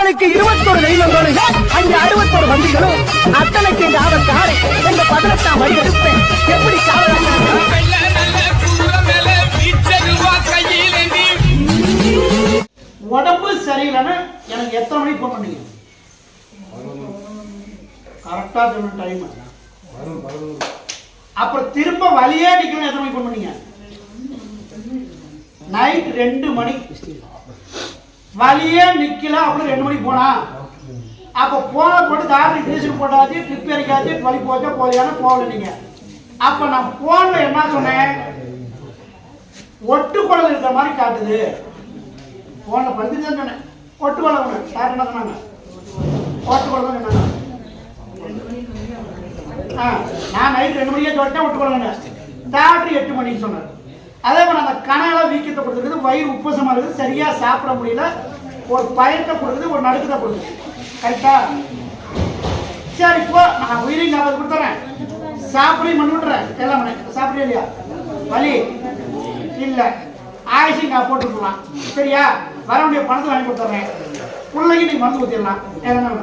அம்மனுக்கு 21 தெய்வங்களும் அங்கே 61 வண்டிகளும் அத்தனைக்கு காவல் காரை என்ற 18ஆம் வழி எடுப்பேன். எப்படி உடம்பு சரியில்லைன்னு எனக்கு எத்தனை மணிக்கு போன் பண்ணீங்க? கரெக்டா சொன்ன டைம். அப்புறம் திரும்ப வழியே நிக்கணும். எத்தனை மணிக்கு போன் பண்ணீங்க? நைட் 2 மணி. வழியே நிக்கல. அப்புறம் 2 மணிக்கு போனா அப்ப போன போட்டு தாரி டீசல் போட்டாச்சு, ட்ரிப் இறக்காச்சு, வழி போச்சா போலியான போகல. நீங்க அப்ப நான் போன்ல என்ன சொன்னேன்? ஒட்டு குடல் இருக்கிற மாதிரி காட்டுது. போன்ல படிச்சுட்டு தான் சொன்னேன். ஒட்டு குடல் சார் என்ன சொன்னாங்க? ஒட்டு குடல் தான் சொன்னாங்க. நான் நைட் 2 மணிக்கே சொல்லிட்டேன் ஒட்டு குடல். டாக்டர் 8 மணிக்கு சொன்னார். அதே போல அந்த கனால வீக்கத்தை கொடுத்துருக்குது, வயிறு உப்பசமா இருக்குது, சரியா சாப்பிட முடியல, ஒரு பயத்தை கொடுக்குது, ஒரு நடுக்கத்தை கொடுக்குது. கரெக்டா? சரி, இப்போ நான் உயிரையும் காப்பாற்றி கொடுத்துறேன், சாப்பிடையும் பண்ணி விட்டுறேன். எல்லாம் சாப்பிடே இல்லையா? வலி இல்லை, ஆயுஷையும் நான் போட்டு விட்டுலாம். சரியா? வர வேண்டிய பணத்தை வாங்கி கொடுத்துட்றேன். பிள்ளைக்கு நீங்க மருந்து ஊற்றிடலாம். என்ன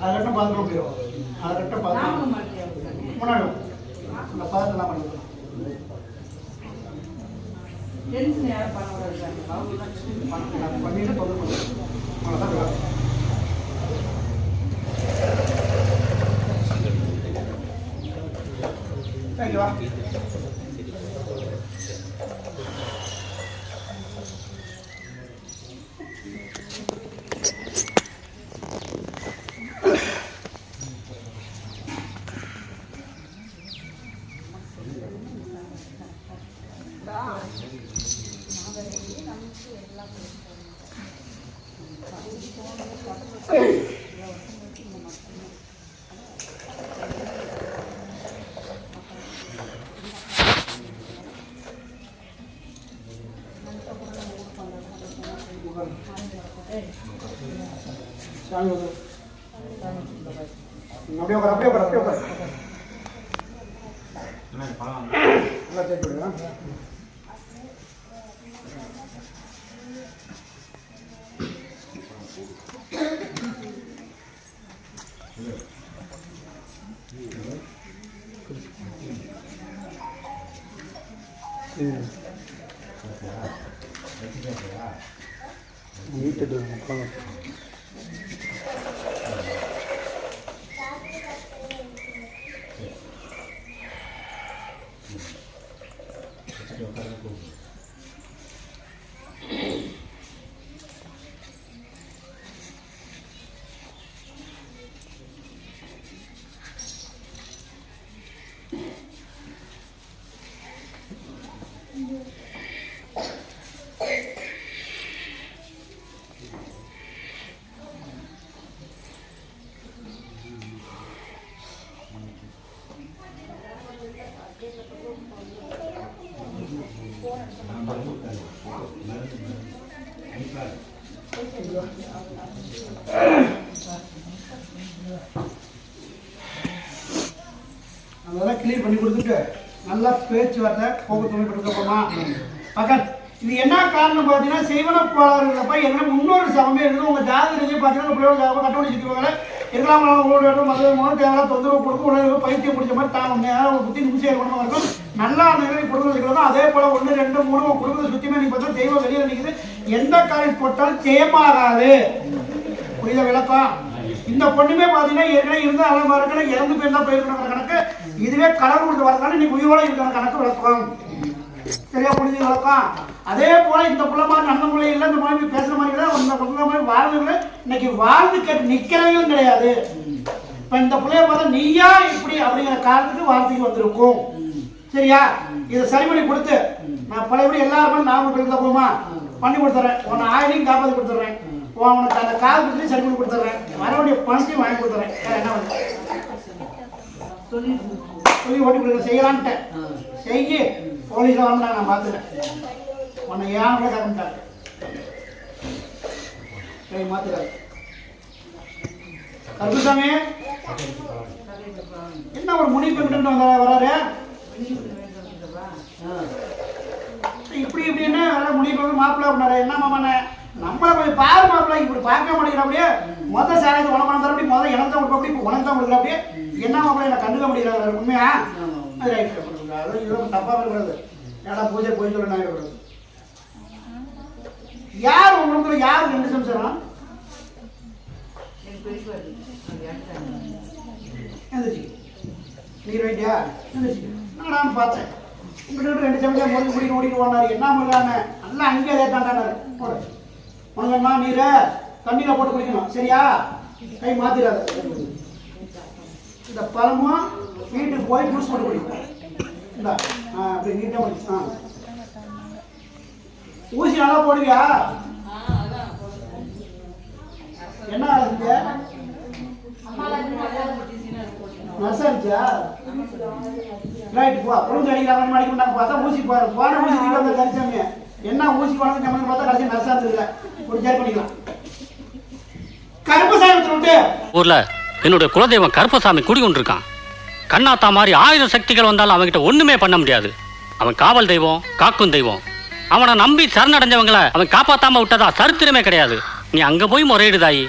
அதெல்லாம் பார்த்துக்க முடியும். அதெல்லாம் பார்த்து முன்னாடி அந்த பார்த்துலாம் பண்ணிக்கலாம். பண்ணிட்டு தொந்தரவு அவ்வளோதான். தேங்க்யூவா. அப்படியே உட்கார். அதெல்லாம் கிளியர் பண்ணி கொடுத்துட்டு நல்லா பேச்சுவார்த்தை போக துணை கொடுக்கப்போமா பகல். இது என்ன காரணம் பார்த்தீங்கன்னா, செய்வன கோளாறுகளப்ப என்ன முன்னோரு சமமே இருக்குது. உங்கள் ஜாதகத்தையும் பார்த்தீங்கன்னா பிள்ளையோட கட்டணி சுற்றுவாங்க இருக்கலாம். உங்களோட மதம் தேவையான தொந்தரவு கொடுக்கும், உணவு பைத்தியம் பிடிச்ச மாதிரி தான் நேரம் ஒரு புத்தி நிமிஷம் குணமாக இருக்கும். நல்லா நிலை கொடுக்குறது. அதே போல் 1, 2, 3 குடும்பத்தை சுற்றியுமே நீங்கள் பார்த்தா தெய்வம் வெளியில் நிற்குது. எந்த காரியம் போட்டாலும் ஜெயமாகாது. புரியுத விளக்கம்? இந்த பொண்ணுமே பார்த்தீங்கன்னா ஏற்கனவே இருந்து அழகா இருக்கணும், இறந்து போயிருந்தா போயிருக்கிற கணக்கு. இதுவே கடவுள் கொடுத்து வரதுனால இன்னைக்கு உயிரோட இருக்கிற கணக்கு விளக்கம். சரியா? புரிஞ்சு விளக்கம்? அதே போல இந்த புள்ள மாதிரி அந்த முறை இல்லை, இந்த மாதிரி பேசுற மாதிரி இல்லை, இந்த மாதிரி வாழ்ந்து இன்னைக்கு வாழ்ந்து கேட்டு நிக்கிறவங்களும் கிடையாது. இப்ப இந்த பிள்ளைய பார்த்தா நீயா இப்படி அப்படிங்கிற காரணத்துக்கு வார்த்தைக்கு வந்திருக்கும். சரியா? இதை சரி பண்ணி கொடுத்து நான் பழையபடி எல்லாருமே நாம கொடுத்தா போமா பண்ணி கொடுத்துறேன். உன்னை ஆயிலையும் காப்பாற்றி கொடுத்துட்றேன். உனக்கு அந்த கால் பிரச்சனையும் சரி பண்ணி கொடுத்துட்றேன். வரவேண்டிய பணத்தையும் வாங்கி கொடுத்துறேன். என்ன வந்து சொல்லி ஓட்டி கொடுக்குற செய்யலான்ட்டு செய்ய போலீஸில் வந்து நான் பார்த்துட்டேன். உன்னை ஏன் கூட கறந்துட்டாங்க. சரி, மாத்திராரு. கருப்புசாமி என்ன ஒரு முனிப்பு வராரு? இப்படி இப்படின்னு முடிவு வந்து மாப்பிள்ளை பண்ணாரு. என்ன மாமாண்ணே நம்மளை கொஞ்சம் பாரு மாப்பிள்ளை, இப்படி பார்க்க மாட்டேங்கிற அப்படியே மொதல் சேலத்து உனக்கு பணம் தர அப்படி முதல் எனக்கு தான் கொடுப்பா, அப்படி இப்போ உனக்கு தான் கொடுக்குற அப்படியே என்ன மாப்பிள்ளை என்ன கண்டுக்க முடியல உண்மையா? அது ரைட், அது இதெல்லாம் தப்பாக இருக்கக்கூடாது. ஏன்னா பூஜை போய் சொல்ல நான் இருக்கக்கூடாது. யார் உங்க குடும்பத்தில் யாருக்கு 2 சம்சாரம்? எந்திரிச்சு நீர் வைட்டியா? எந்திரிச்சு நான் பார்த்தேன் உங்கள்கிட்ட 2 சமயம் முறுக்கு குடிக்க ஓடிட்டு போனாரு. என்ன முருகானே நல்லா அங்கே ஏற்றாண்டாரு. போடு உனக்குமா நீரை தண்ணியில் போட்டு குடிக்கணும் சரியா? கை மாத்திராது. இந்த பழமும் வீட்டுக்கு போய் ஜூஸ் போட்டு குடிக்கும். இந்த அப்படி நீட்டாக குடிக்கும். ஊசி நல்லா போடுவியா? என்ன ஆகுது? நர்சரிச்சா ரைட் போ புரிஞ்சு அடிக்கிறாங்க அடிக்க பார்த்தா ஊசி போன ஊசி வந்த கரிசாமி என்ன ஊசி போனது கம்மி பார்த்தா கடைசி நர்சா இருந்ததுல ஒரு ஜெர் பண்ணிக்கலாம். கருப்பசாமி விட்டு ஊர்ல என்னுடைய குலதெய்வம் கருப்பசாமி குடிக்கொண்டிருக்கான். கண்ணாத்தா மாதிரி 1000 சக்திகள் வந்தாலும் அவன்கிட்ட ஒண்ணுமே பண்ண முடியாது. அவன் காவல் தெய்வம், காக்கும் தெய்வம். அவனை நம்பி சரணடைஞ்சவங்களை அவன் காப்பாத்தாம விட்டதா சரித்திரமே கிடையாது. நீ அங்க போய் முறையிடுதாயி.